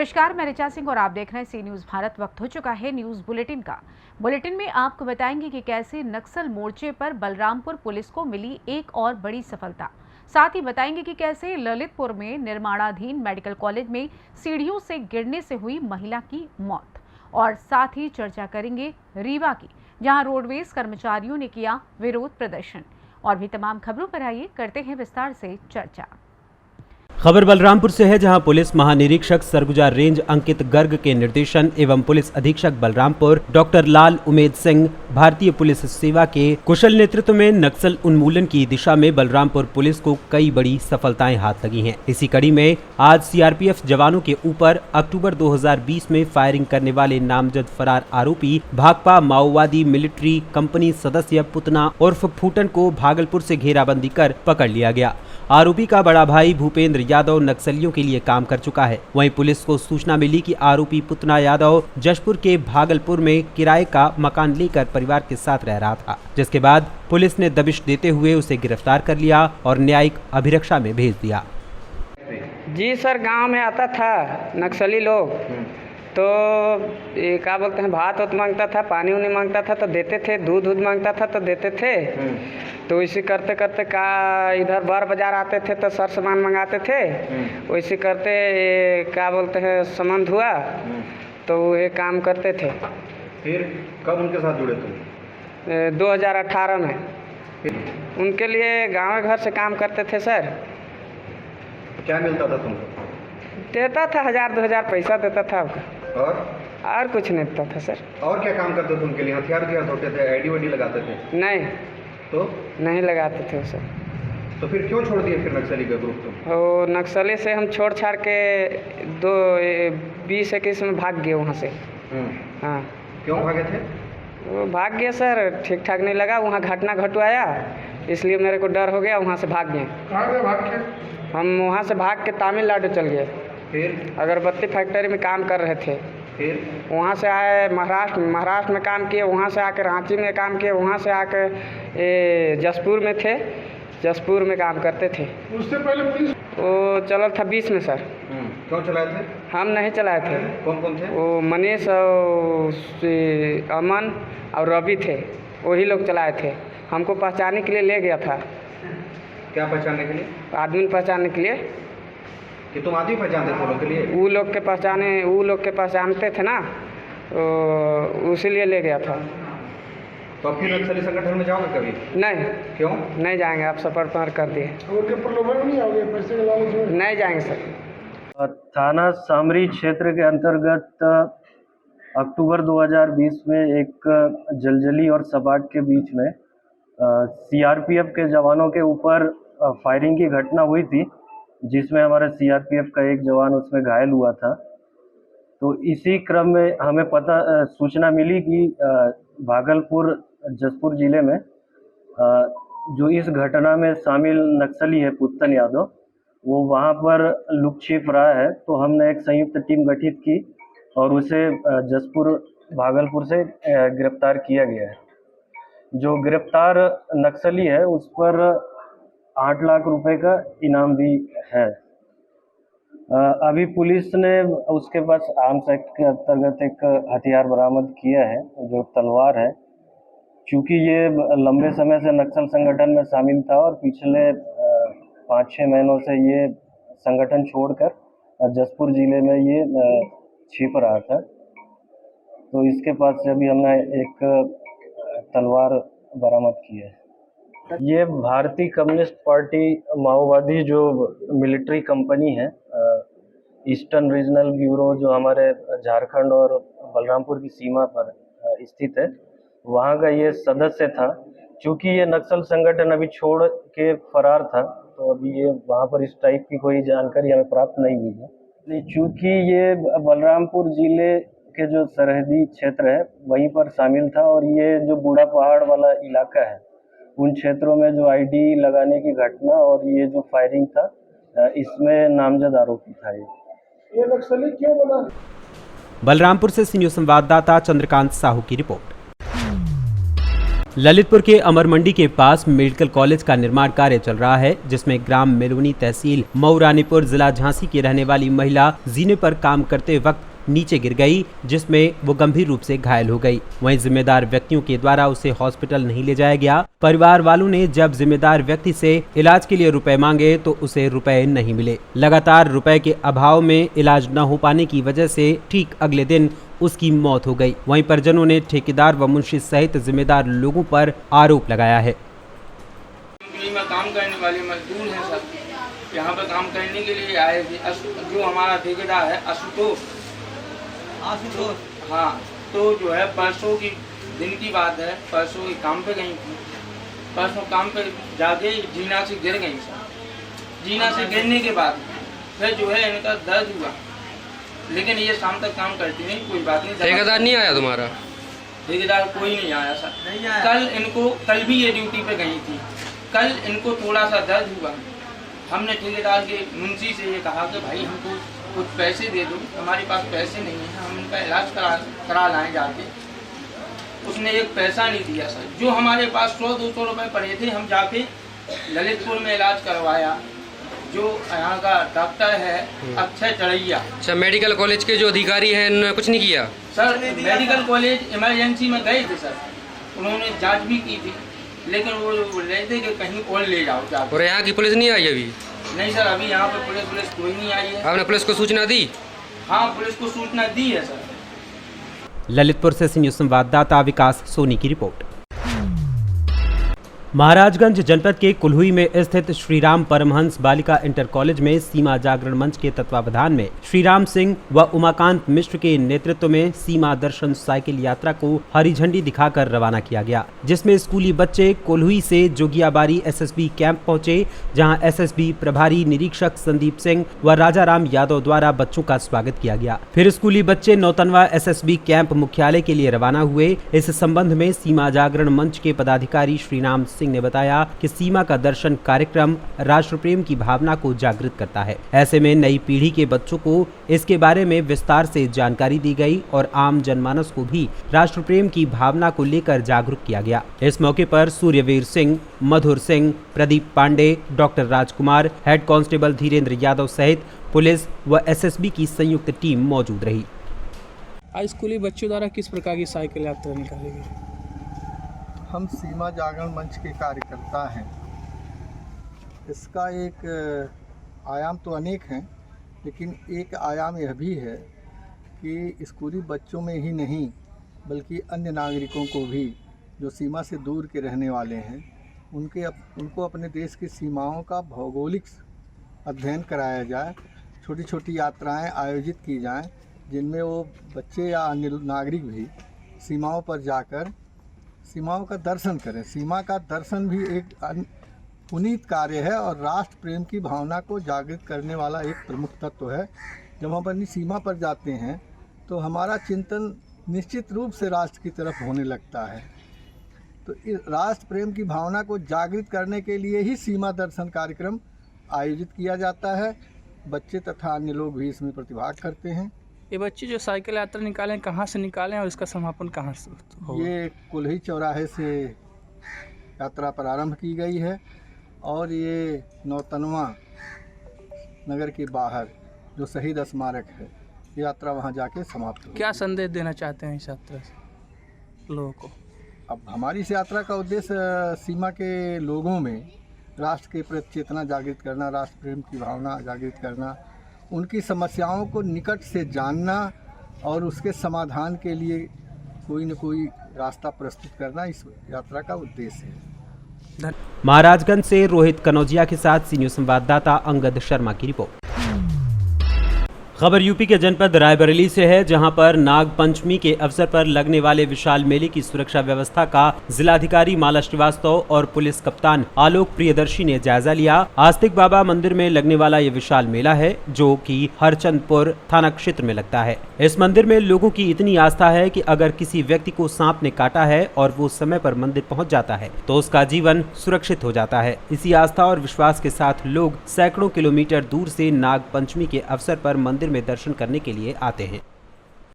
नमस्कार, मैं ऋचा सिंह और आप देख रहे हैं सी न्यूज भारत। वक्त हो चुका है न्यूज बुलेटिन का। बुलेटिन में आपको बताएंगे कि कैसे नक्सल मोर्चे पर बलरामपुर पुलिस को मिली एक और बड़ी सफलता। साथ ही बताएंगे कि कैसे ललितपुर में निर्माणाधीन मेडिकल कॉलेज में सीढ़ियों से गिरने से हुई महिला की मौत। और साथ ही चर्चा करेंगे रीवा की, जहां रोडवेज कर्मचारियों ने किया विरोध प्रदर्शन। और भी तमाम खबरों पर आइए करते हैं विस्तार से चर्चा। खबर बलरामपुर से है, जहां पुलिस महानिरीक्षक सरगुजा रेंज अंकित गर्ग के निर्देशन एवं पुलिस अधीक्षक बलरामपुर डॉक्टर लाल उमेद सिंह भारतीय पुलिस सेवा के कुशल नेतृत्व में नक्सल उन्मूलन की दिशा में बलरामपुर पुलिस को कई बड़ी सफलताएं हाथ लगी हैं। इसी कड़ी में आज सीआरपीएफ जवानों के ऊपर अक्टूबर 2020 में फायरिंग करने वाले नामजद फरार आरोपी भाकपा माओवादी मिलिट्री कंपनी सदस्य पुतना उर्फ फूटन को भागलपुर से घेराबंदी कर पकड़ लिया गया। आरोपी का बड़ा भाई भूपेंद्र यादव नक्सलियों के लिए काम कर चुका है। वहीं पुलिस को सूचना मिली कि आरोपी पुतना यादव जशपुर के भागलपुर में किराए का मकान लेकर परिवार के साथ रह रहा था, जिसके बाद पुलिस ने दबिश देते हुए उसे गिरफ्तार कर लिया और न्यायिक अभिरक्षा में भेज दिया। जी सर, गांव में आता था नक्सली लोग, तो ये क्या बोलते हैं, भात वात मांगता था, पानी उनी मांगता था तो देते थे, दूध मांगता था तो देते थे। तो इसी करते करते का इधर बार बाजार आते थे तो सर सामान मंगाते थे। वैसे करते क्या बोलते हैं संबंध हुआ तो ये काम करते थे। फिर कब उनके साथ जुड़े तुम? 2018 में। उनके लिए गाँव घर से काम करते थे सर। क्या मिलता था तुमको? देता था 1000-2000 पैसा देता था। और कुछ नहीं देता था सर। और क्या काम करते थे उनके लिए? हथियार ढोते थे, आईडी वाईडी लगाते थे? नहीं तो नहीं लगाते थे सर। तो फिर क्यों छोड़ दिए फिर नक्सली का ग्रुप तुम? और नक्सली से हम छोड़ छाड़ के 2021 में भाग गए वहाँ से। हाँ। क्यों भागे थे? वो भाग गया सर, ठीक ठाक नहीं लगा, वहाँ घटना घटवाया, इसलिए मेरे को डर हो गया, वहाँ से भाग गए। कहाँ गए भाग के? हम वहाँ से भाग के तमिलनाडु चल गए। फिर अगरबत्ती फैक्ट्री में काम कर रहे थे। फिर वहाँ से आए महाराष्ट्र में काम किए, वहाँ से आकर रांची में काम किए, वहाँ से आकर जशपुर में थे, जशपुर में काम करते थे। उससे पहले पुलिस वो चला था 20 में सर। क्यों चलाए थे? हम नहीं चलाए थे। कौन कौन थे? वो मनीष और अमन और रवि थे, वही लोग चलाए थे। हमको पहचानने के लिए ले गया था। क्या पहचानने के लिए? आदमी पहचानने के लिए कि तुम आदमी पहचानते थे लोग के लिए? वो लोग के पहचानते थे ना, तो इसीलिए ले गया था। तो अब फिर नक्सली संगठन में जाओगे कभी? नहीं। क्यों नहीं जाएंगे, आप सफर पार कर दिए। उनके प्रलोभन नहीं आओगे पैसे के लालच में? नहीं जाएंगे सर। थाना सामरी क्षेत्र के अंतर्गत अक्टूबर 2020 में एक जलजली और सपाट के बीच में सीआरपीएफ के जवानों के ऊपर फायरिंग की घटना हुई थी, जिसमें हमारा सीआरपीएफ का एक जवान उसमें घायल हुआ था। तो इसी क्रम में हमें सूचना मिली कि भागलपुर जशपुर जिले में जो इस घटना में शामिल नक्सली है पुतन यादव, वो वहाँ पर लुक छिप रहा है। तो हमने एक संयुक्त टीम गठित की और उसे जशपुर भागलपुर से गिरफ्तार किया गया है। जो गिरफ्तार नक्सली है उस पर 8 लाख रुपए का इनाम भी है। अभी पुलिस ने उसके पास आर्म्स एक्ट के अंतर्गत एक हथियार बरामद किया है, जो तलवार है। क्योंकि ये लंबे समय से नक्सल संगठन में शामिल था और पिछले 5-6 महीनों से ये संगठन छोड़कर जशपुर जिले में ये छिप रहा था। तो इसके पास से अभी हमने एक तलवार बरामद की है। ये भारतीय कम्युनिस्ट पार्टी माओवादी जो मिलिट्री कंपनी है, ईस्टर्न रीजनल ब्यूरो, जो हमारे झारखंड और बलरामपुर की सीमा पर स्थित है, वहाँ का ये सदस्य था। चूँकि ये नक्सल संगठन अभी छोड़ के फरार था, तो अभी ये वहाँ पर इस टाइप की कोई जानकारी हमें प्राप्त नहीं हुई है। चूँकि ये बलरामपुर जिले के जो सरहदी क्षेत्र है वहीं पर शामिल था, और ये जो बूढ़ा पहाड़ वाला इलाका है, उन क्षेत्रों में जो आईडी लगाने की घटना और ये जो फायरिंग था, इसमें नामजद आरोपी था। ये नक्सली क्यों बना? बलरामपुर से सी न्यूज संवाददाता चंद्रकांत साहू की रिपोर्ट। ललितपुर के अमर मंडी के पास मेडिकल कॉलेज का निर्माण कार्य चल रहा है, जिसमें ग्राम मेलवनी तहसील मऊ रानीपुर जिला झांसी की रहने वाली महिला जीने पर काम करते वक्त नीचे गिर गई, जिसमें वो गंभीर रूप से घायल हो गई। वहीं जिम्मेदार व्यक्तियों के द्वारा उसे हॉस्पिटल नहीं ले जाया गया। परिवार वालों ने जब जिम्मेदार व्यक्ति से इलाज के लिए रुपए मांगे तो उसे रुपए नहीं मिले। लगातार रुपए के अभाव में इलाज न हो पाने की वजह से ठीक अगले दिन उसकी मौत हो गई। वहीं परिजनों ने ठेकेदार व मुंशी सहित जिम्मेदार लोगों पर आरोप लगाया है। कंपनी में काम करने वाले मजदूर हैं सब, यहाँ पर काम करने के लिए आए थे। जो हमारा ठेकेदार है आशुतोष, हाँ, तो जो है परसों की दिन की बात है, परसों के काम पे गई थी। परसों काम पे जाके जीना से गिर गई सर। जीना से गिरने के बाद फिर जो है इनका दर्द हुआ, लेकिन ये शाम तक काम करती नहीं, कोई बात नहीं। ठेकेदार नहीं आया तुम्हारा? ठेकेदार कोई नहीं आया सर। कल भी ये ड्यूटी पे गई थी। कल इनको थोड़ा सा दर्द हुआ, हमने ठेकेदार के मुंशी से ये कहा कि भाई हमको कुछ पैसे दे दो, हमारे पास पैसे नहीं है, हम इनका इलाज करा लाएँ जाके। उसने एक पैसा नहीं दिया सर। जो हमारे पास 100-200 रुपये पड़े थे, हम जाके ललितपुर में इलाज करवाया। जो यहाँ का डॉक्टर है अक्षय चढ़ैया। अच्छा, मेडिकल कॉलेज के जो अधिकारी हैं उन्होंने कुछ नहीं किया? सर मेडिकल कॉलेज इमरजेंसी में गए थे सर, उन्होंने जांच भी की थी, लेकिन वो बोल रहे थे कि कहीं और ले जाओ जाके। और यहाँ की पुलिस नहीं आई अभी? नहीं सर, अभी यहाँ पे पुलिस कोई नहीं आई है। आपने पुलिस को सूचना दी? हाँ, पुलिस को सूचना दी है सर। ललितपुर से सी न्यूज़ संवाददाता विकास सोनी की रिपोर्ट। महाराजगंज जनपद के कुल्हुई में स्थित श्रीराम परमहंस बालिका इंटर कॉलेज में सीमा जागरण मंच के तत्वावधान में श्रीराम सिंह व उमाकांत मिश्र के नेतृत्व में सीमा दर्शन साइकिल यात्रा को हरी झंडी दिखाकर रवाना किया गया, जिसमें स्कूली बच्चे कुल्हुई से जोगियाबारी एसएसबी कैंप पहुंचे, जहां एसएसबी प्रभारी निरीक्षक संदीप सिंह व राजाराम यादव द्वारा बच्चों का स्वागत किया गया। फिर स्कूली बच्चे नौतनवा एसएसबी कैंप मुख्यालय के लिए रवाना हुए। इस संबंध में सीमा जागरण मंच के पदाधिकारी श्रीराम सिंह ने बताया कि सीमा का दर्शन कार्यक्रम राष्ट्र प्रेम की भावना को जागृत करता है। ऐसे में नई पीढ़ी के बच्चों को इसके बारे में विस्तार से जानकारी दी गई और आम जनमानस को भी राष्ट्र प्रेम की भावना को लेकर जागरूक किया गया। इस मौके पर सूर्यवीर सिंह, मधुर सिंह, प्रदीप पांडे, डॉक्टर राजकुमार, हेड कांस्टेबल धीरेन्द्र यादव सहित पुलिस व एसएसबी की संयुक्त टीम मौजूद रही। आज स्कूली बच्चों द्वारा किस प्रकार की साइकिल यात्रा निकाली गई? हम सीमा जागरण मंच के कार्यकर्ता हैं। इसका एक आयाम तो अनेक हैं, लेकिन एक आयाम यह भी है कि स्कूली बच्चों में ही नहीं बल्कि अन्य नागरिकों को भी जो सीमा से दूर के रहने वाले हैं उनको अपने देश की सीमाओं का भौगोलिक अध्ययन कराया जाए। छोटी छोटी यात्राएं आयोजित की जाएं, जिनमें वो बच्चे या अन्य नागरिक भी सीमाओं पर जाकर सीमाओं का दर्शन करें। सीमा का दर्शन भी एक पुनीत कार्य है और राष्ट्र प्रेम की भावना को जागृत करने वाला एक प्रमुख तत्व है। जब हम अपनी सीमा पर जाते हैं तो हमारा चिंतन निश्चित रूप से राष्ट्र की तरफ होने लगता है। तो इस राष्ट्र प्रेम की भावना को जागृत करने के लिए ही सीमा दर्शन कार्यक्रम आयोजित किया जाता है। बच्चे तथा अन्य लोग भी इसमें प्रतिभाग करते हैं। ये बच्चे जो साइकिल यात्रा निकालें, कहाँ से निकालें और इसका समापन कहाँ से होगा? ये कुल्ही चौराहे से यात्रा प्रारंभ की गई है और ये नौतनवा नगर के बाहर जो शहीद स्मारक है, यात्रा वहाँ जाके समाप्त होगी। क्या संदेश देना चाहते हैं इस यात्रा से लोगों को? अब हमारी इस यात्रा का उद्देश्य सीमा के लोगों में राष्ट्र के प्रति चेतना जागृत करना, राष्ट्र प्रेम की भावना जागृत करना, उनकी समस्याओं को निकट से जानना और उसके समाधान के लिए कोई न कोई रास्ता प्रस्तुत करना इस यात्रा का उद्देश्य है। महाराजगंज से रोहित कनौजिया के साथ सी न्यूज़ संवाददाता अंगद शर्मा की रिपोर्ट। खबर यूपी के जनपद रायबरेली से है, जहां पर नाग पंचमी के अवसर पर लगने वाले विशाल मेले की सुरक्षा व्यवस्था का जिलाधिकारी माला श्रीवास्तव और पुलिस कप्तान आलोक प्रियदर्शी ने जायजा लिया। आस्तिक बाबा मंदिर में लगने वाला ये विशाल मेला है, जो कि हरचंदपुर थाना क्षेत्र में लगता है। इस मंदिर में लोगों की इतनी आस्था है कि अगर किसी व्यक्ति को सांप ने काटा है और वो समय पर मंदिर पहुंच जाता है तो उसका जीवन सुरक्षित हो जाता है। इसी आस्था और विश्वास के साथ लोग सैकड़ों किलोमीटर दूर से नाग पंचमी के अवसर पर मंदिर में दर्शन करने के लिए आते हैं।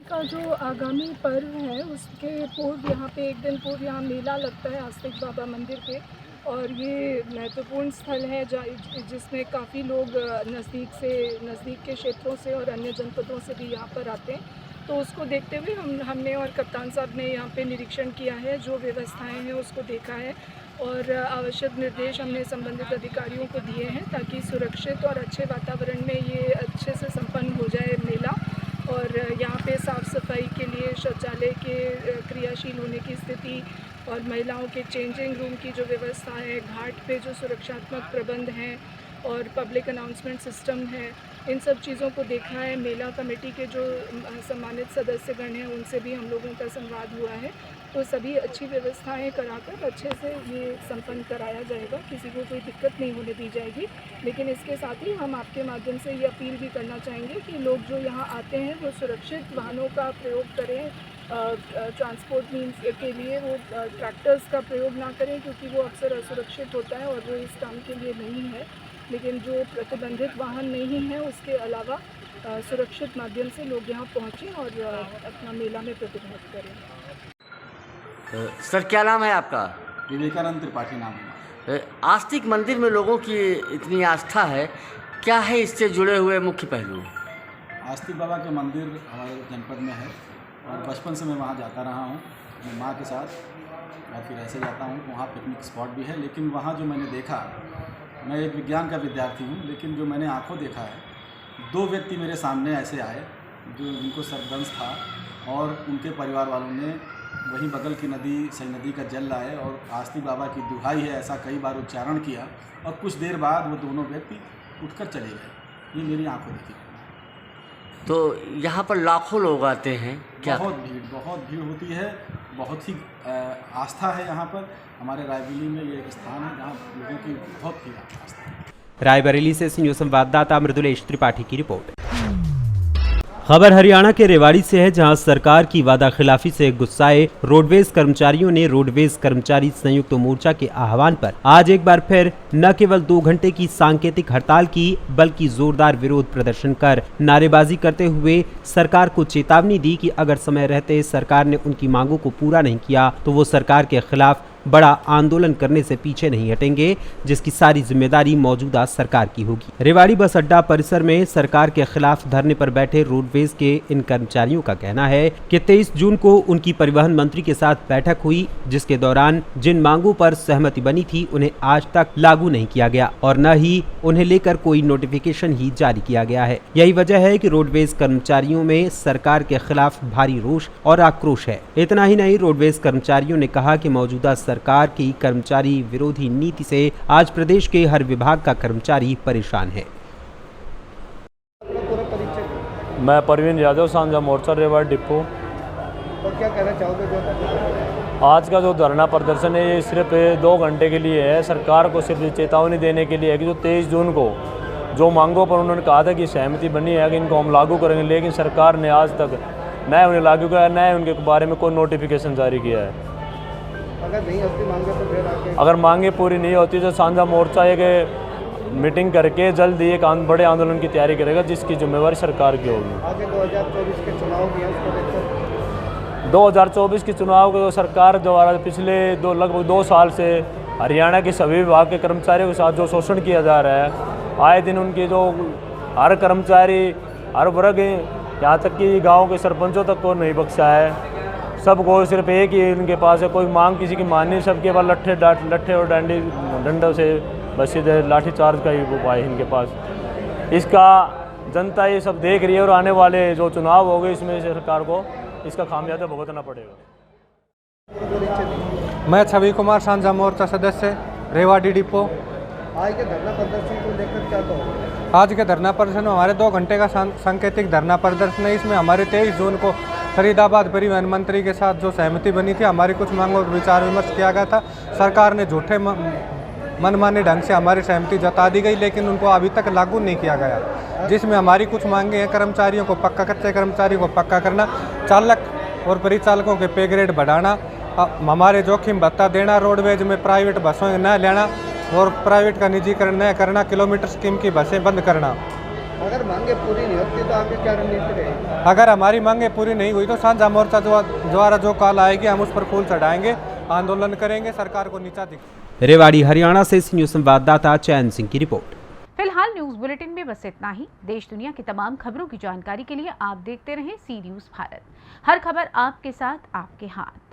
का जो आगामी पर्व है उसके पूर्व यहाँ पे एक दिन पूर्व यहाँ मेला लगता है आस्तिक बाबा मंदिर पे, और ये महत्वपूर्ण स्थल है जिसमें काफ़ी लोग नज़दीक के क्षेत्रों से और अन्य जनपदों से भी यहाँ पर आते हैं। तो उसको देखते हुए हमने और कप्तान साहब ने यहाँ पे निरीक्षण किया है, जो व्यवस्थाएं हैं उसको देखा है और आवश्यक निर्देश हमने संबंधित अधिकारियों को दिए हैं ताकि सुरक्षित और अच्छे वातावरण में ये अच्छे से संपन्न हो जाए मेला। और यहाँ पे साफ़ सफाई के लिए शौचालय के क्रियाशील होने की स्थिति और महिलाओं के चेंजिंग रूम की जो व्यवस्था है, घाट पे जो सुरक्षात्मक प्रबंध हैं और पब्लिक अनाउंसमेंट सिस्टम है, इन सब चीज़ों को देखा है। मेला कमेटी के जो सम्मानित सदस्यगण हैं उनसे भी हम लोगों का संवाद हुआ है, तो सभी अच्छी व्यवस्थाएं कराकर अच्छे से ये संपन्न कराया जाएगा, किसी को कोई दिक्कत नहीं होने दी जाएगी। लेकिन इसके साथ ही हम आपके माध्यम से ये अपील भी करना चाहेंगे कि लोग जो यहाँ आते हैं वो सुरक्षित वाहनों का प्रयोग करें, ट्रांसपोर्ट मीन्स के लिए वो ट्रैक्टर्स का प्रयोग ना करें क्योंकि वो अक्सर असुरक्षित होता है और वो इस काम के लिए नहीं है। लेकिन जो प्रतिबंधित वाहन नहीं है उसके अलावा सुरक्षित माध्यम से लोग यहाँ पहुँचें और अपना मेला में प्रतिभाग करें। सर क्या नाम है आपका? विवेकानंद त्रिपाठी नाम है। आस्तिक मंदिर में लोगों की इतनी आस्था है, क्या है इससे जुड़े हुए मुख्य पहलू? आस्तिक बाबा के मंदिर हमारे जनपद में है और बचपन से मैं वहाँ जाता रहा हूँ अपनी माँ के साथ, और फिर ऐसे जाता हूँ। वहाँ पिकनिक स्पॉट भी है, लेकिन वहाँ जो मैंने देखा, मैं एक विज्ञान का विद्यार्थी हूँ, लेकिन जो मैंने आंखों देखा है, 2 व्यक्ति मेरे सामने ऐसे आए जिनको सर्पदंश था और उनके परिवार वालों ने वहीं बगल की नदी सई नदी का जल लाए और आस्तिक बाबा की दुहाई है ऐसा कई बार उच्चारण किया और कुछ देर बाद वो दोनों व्यक्ति उठकर चले गए। ये मेरी आंखों देखी। तो यहाँ पर लाखों लोग आते हैं क्या? बहुत भीड़ होती है, बहुत ही आस्था है यहाँ पर। हमारे रायबरेली में ये एक स्थान है जहाँ लोगों की बहुत ही आस्था है। रायबरेली से न्यूज़ संवाददाता मृदुलेश त्रिपाठी की रिपोर्ट। खबर हरियाणा के रेवाड़ी से है, जहां सरकार की वादा खिलाफी से गुस्साए रोडवेज कर्मचारियों ने रोडवेज कर्मचारी संयुक्त मोर्चा के आह्वान पर आज एक बार फिर न केवल 2 घंटे की सांकेतिक हड़ताल की, बल्कि जोरदार विरोध प्रदर्शन कर नारेबाजी करते हुए सरकार को चेतावनी दी कि अगर समय रहते सरकार ने उनकी मांगों को पूरा नहीं किया तो वो सरकार के खिलाफ बड़ा आंदोलन करने से पीछे नहीं हटेंगे, जिसकी सारी जिम्मेदारी मौजूदा सरकार की होगी। रेवाड़ी बस अड्डा परिसर में सरकार के खिलाफ धरने पर बैठे रोडवेज के इन कर्मचारियों का कहना है कि 23 जून को उनकी परिवहन मंत्री के साथ बैठक हुई, जिसके दौरान जिन मांगों पर सहमति बनी थी उन्हें आज तक लागू नहीं किया गया और न ही उन्हें लेकर कोई नोटिफिकेशन ही जारी किया गया है। यही वजह है कि रोडवेज कर्मचारियों में सरकार के खिलाफ भारी रोष और आक्रोश है। इतना ही नहीं, रोडवेज कर्मचारियों ने कहा कि मौजूदा सरकार की कर्मचारी विरोधी नीति से आज प्रदेश के हर विभाग का कर्मचारी परेशान है। मैं परवीन यादव, सांझा मोर्चा रेवाड़ी डिपो। और क्या कहना चाहोगे? आज का जो धरना प्रदर्शन है ये सिर्फ 2 घंटे के लिए है। सरकार को सिर्फ चेतावनी देने के लिए है कि जो 23 जून को जो मांगों पर उन्होंने कहा था कि सहमति बनी है कि इनको हम लागू करेंगे, लेकिन सरकार ने आज तक न उन्हें लागू किया, न उनके बारे में कोई नोटिफिकेशन जारी किया है। अगर नहीं होती मांगे तो फिर आगे अगर मांगे पूरी नहीं होती तो सांझा मोर्चा एक मीटिंग करके जल्द ही एक बड़े आंदोलन की तैयारी करेगा, जिसकी जिम्मेवारी सरकार की होगी। आगे 2024 के चुनाव भी है, उसको देखकर 2024 के चुनाव को सरकार द्वारा पिछले लगभग 2 साल से हरियाणा के सभी विभाग के कर्मचारियों के साथ जो शोषण किया जा रहा है, आए दिन उनके जो हर कर्मचारी, हर वर्ग, यहाँ तक कि गाँव के सरपंचों तक को नहीं बख्शा है। सबको सिर्फ एक ही इनके पास है, कोई मांग किसी की माननी, सबके पास लट्ठे और डंडों से बस सीधे लाठी चार्ज का ही उपाय है इनके पास। इसका जनता ये सब देख रही है और आने वाले जो चुनाव होंगे इसमें सरकार को इसका खामियाजा भुगतना पड़ेगा। मैं छवि कुमार, सांझा मोर्चा सदस्य, रेवाड़ी डिपो। आज के धरना प्रदर्शन को देखकर क्या कहोगे? आज के धरना प्रदर्शन में हमारे 2 घंटे का सांकेतिक धरना प्रदर्शन है। इसमें हमारे 23 जून को फरीदाबाद परिवहन मंत्री के साथ जो सहमति बनी थी, हमारी कुछ मांगों पर विचार विमर्श किया गया था। सरकार ने झूठे मनमाने ढंग से हमारी सहमति जता दी गई, लेकिन उनको अभी तक लागू नहीं किया गया। जिसमें हमारी कुछ मांगे हैं, कर्मचारियों को पक्का, कच्चे कर्मचारियों को पक्का करना, चालक और परिचालकों के पे ग्रेड बढ़ाना, हमारे जोखिम भत्ता देना, रोडवेज में प्राइवेट बसों न लेना और प्राइवेट का निजीकरण न करना, किलोमीटर स्कीम की बसें बंद करना अगर मांगे पूरी नहीं होती तो आगे क्या रणनीति रहेगी? अगर हमारी मांगे पूरी नहीं हुई तो साझा मोर्चा द्वारा जो कॉल आएगी हम उस पर फूल चढ़ाएंगे, आंदोलन करेंगे, सरकार को नीचा दिखाएंगे। रेवाड़ी हरियाणा से सी न्यूज संवाददाता चैन सिंह की रिपोर्ट। फिलहाल न्यूज बुलेटिन में बस इतना ही। देश दुनिया की तमाम खबरों की जानकारी के लिए आप देखते रहें सी न्यूज भारत। हर खबर आपके साथ, आपके हाथ।